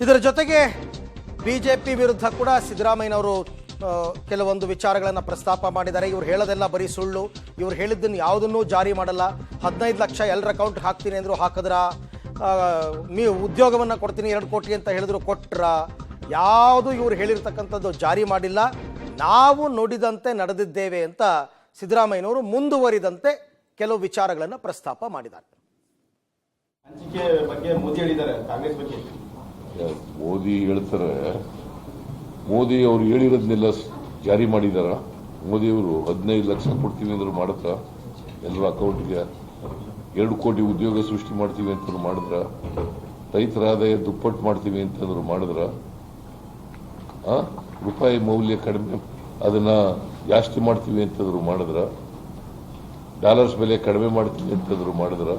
ಇದರ ಜೊತೆಗೆ ಬಿಜೆಪಿ ವಿರುದ್ಧ ಕೂಡ ಸಿದ್ದರಾಮಯ್ಯನವರು ಕೆಲವೊಂದು ವಿಚಾರಗಳನ್ನು ಪ್ರಸ್ತಾಪ ಮಾಡಿದ್ದಾರೆ. ಇವ್ರು ಹೇಳೋದೆಲ್ಲ ಬರೀ ಸುಳ್ಳು, ಇವ್ರು ಹೇಳಿದ್ದನ್ನು ಯಾವುದನ್ನೂ ಜಾರಿ ಮಾಡಲ್ಲ. 15 ಲಕ್ಷ ಎಲ್ಲರ ಅಕೌಂಟ್ ಹಾಕ್ತೀನಿ ಅಂದರು, ಹಾಕಿದ್ರ? ಉದ್ಯೋಗವನ್ನು ಕೊಡ್ತೀನಿ 2 ಕೋಟಿ ಅಂತ ಹೇಳಿದ್ರು, ಕೊಟ್ರ? ಯಾವುದು ಇವ್ರು ಹೇಳಿರ್ತಕ್ಕಂಥದ್ದು ಜಾರಿ ಮಾಡಿಲ್ಲ. ನಾವು ನುಡಿದಂತೆ ನಡೆದಿದ್ದೇವೆ ಅಂತ ಸಿದ್ದರಾಮಯ್ಯನವರು ಮುಂದುವರಿದಂತೆ ಕೆಲವು ವಿಚಾರಗಳನ್ನು ಪ್ರಸ್ತಾಪ ಮಾಡಿದ್ದಾರೆ. ಹಂಚಿಕೆ ಬಗ್ಗೆ ಮೋದಿ ಹೇಳಿದ್ದಾರೆ, ಕಾಂಗ್ರೆಸ್ ಬಗ್ಗೆ ಮೋದಿ ಹೇಳ್ತಾರೆ. ಮೋದಿ ಅವರು ಹೇಳಿರೋದನ್ನೆಲ್ಲ ಜಾರಿ ಮಾಡಿದಾರ? ಮೋದಿಯವರು 15 ಲಕ್ಷ ಕೊಡ್ತೀವಿ ಅಂದ್ರು ಮಾಡುತ್ತಾ? ಎಲ್ಲರ ಅಕೌಂಟ್ಗೆ 2 ಕೋಟಿ ಉದ್ಯೋಗ ಸೃಷ್ಟಿ ಮಾಡ್ತೀವಿ ಅಂತಂದ್ರು ಮಾಡಿದ್ರ? ರೈತರ ಆದಾಯ ದುಪ್ಪಟ್ಟು ಮಾಡ್ತೀವಿ ಅಂತಂದ್ರು ಮಾಡಿದ್ರ? ರೂಪಾಯಿ ಮೌಲ್ಯ ಕಡಿಮೆ ಅದನ್ನ ಜಾಸ್ತಿ ಮಾಡ್ತೀವಿ ಅಂತಂದ್ರು ಮಾಡಿದ್ರ? ಡಾಲರ್ಸ್ ಬೆಲೆ ಕಡಿಮೆ ಮಾಡ್ತೀವಿ ಅಂತಂದ್ರು ಮಾಡಿದ್ರ?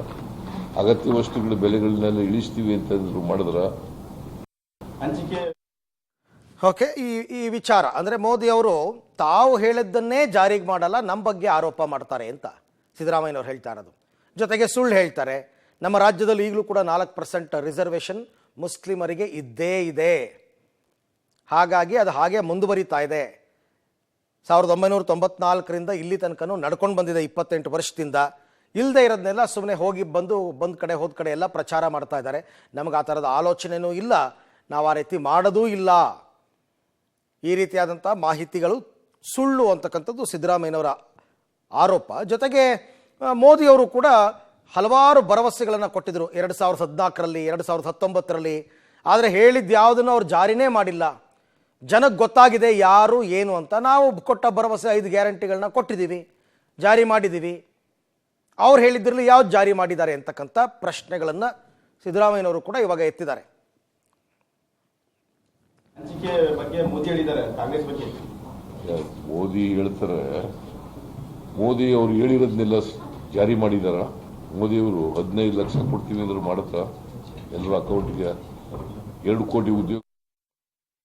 ಅಗತ್ಯ ವಸ್ತುಗಳ ಬೆಲೆಗಳನ್ನೆಲ್ಲ ಇಳಿಸ್ತೀವಿ ಅಂತಂದ್ರು ಮಾಡಿದ್ರ? ಹಂಚಿಕೆ ಓಕೆ, ಈ ವಿಚಾರ ಅಂದರೆ ಮೋದಿ ಅವರು ತಾವು ಹೇಳಿದ್ದನ್ನೇ ಜಾರಿಗೆ ಮಾಡಲ್ಲ, ನಮ್ಮ ಬಗ್ಗೆ ಆರೋಪ ಮಾಡ್ತಾರೆ ಅಂತ ಸಿದ್ದರಾಮಯ್ಯನವರು ಹೇಳ್ತಾ ಇರೋದು. ಜೊತೆಗೆ ಸುಳ್ಳು ಹೇಳ್ತಾರೆ. ನಮ್ಮ ರಾಜ್ಯದಲ್ಲಿ ಈಗಲೂ ಕೂಡ 4% ರಿಸರ್ವೇಷನ್ ಮುಸ್ಲಿಮರಿಗೆ ಇದ್ದೇ ಇದೆ, ಹಾಗಾಗಿ ಅದು ಹಾಗೆ ಮುಂದುವರಿತಾ ಇದೆ. 1994ರಿಂದ ಇಲ್ಲಿ ತನಕನೂ ನಡ್ಕೊಂಡು ಬಂದಿದೆ, 28 ವರ್ಷದಿಂದ. ಇಲ್ಲದೆ ಇರೋದನ್ನೆಲ್ಲ ಸುಮ್ಮನೆ ಹೋಗಿ ಬಂದ ಕಡೆ ಹೋದ ಕಡೆ ಎಲ್ಲ ಪ್ರಚಾರ ಮಾಡ್ತಾ ಇದ್ದಾರೆ. ನಮಗೆ ಆ ಥರದ ಆಲೋಚನೆಯೂ ಇಲ್ಲ, ನಾವು ಆ ರೀತಿ ಮಾಡೋದೂ ಇಲ್ಲ. ಈ ರೀತಿಯಾದಂಥ ಮಾಹಿತಿಗಳು ಸುಳ್ಳು ಅಂತಕ್ಕಂಥದ್ದು ಸಿದ್ದರಾಮಯ್ಯನವರ ಆರೋಪ. ಜೊತೆಗೆ ಮೋದಿಯವರು ಕೂಡ ಹಲವಾರು ಭರವಸೆಗಳನ್ನು ಕೊಟ್ಟಿದ್ದರು 2014ರಲ್ಲಿ, 2019ರಲ್ಲಿ. ಆದರೆ ಹೇಳಿದ್ದು ಯಾವುದನ್ನು ಅವ್ರು ಜಾರಿನೇ ಮಾಡಿಲ್ಲ. ಜನಕ್ಕೆ ಗೊತ್ತಾಗಿದೆ ಯಾರು ಏನು ಅಂತ. ನಾವು ಕೊಟ್ಟ ಭರವಸೆ 5 ಗ್ಯಾರಂಟಿಗಳನ್ನ ಕೊಟ್ಟಿದ್ದೀವಿ, ಜಾರಿ ಮಾಡಿದ್ದೀವಿ. ಅವ್ರು ಹೇಳಿದ್ರಲ್ಲಿ ಯಾವ್ದು ಜಾರಿ ಮಾಡಿದ್ದಾರೆ ಅಂತಕ್ಕಂಥ ಪ್ರಶ್ನೆಗಳನ್ನು ಸಿದ್ದರಾಮಯ್ಯನವರು ಕೂಡ ಇವಾಗ ಎತ್ತಿದ್ದಾರೆ. ಹಂಚಿಕೆ ಬಗ್ಗೆ ಮೋದಿ ಹೇಳಿದ್ದಾರೆ, ಕಾಂಗ್ರೆಸ್ ಬಗ್ಗೆ ಮೋದಿ ಹೇಳ್ತಾರೆ. ಮೋದಿ ಅವರು ಹೇಳಿರೋದನ್ನೆಲ್ಲ ಜಾರಿ ಮಾಡಿದಾರ? ಮೋದಿಯವರು 15 ಲಕ್ಷ ಕೊಡ್ತೀವಿ ಅಂದ್ರು ಮಾಡುತ್ತಾ? ಎಲ್ಲರ ಅಕೌಂಟ್ಗೆ 2 ಕೋಟಿ ಉದ್ಯೋಗ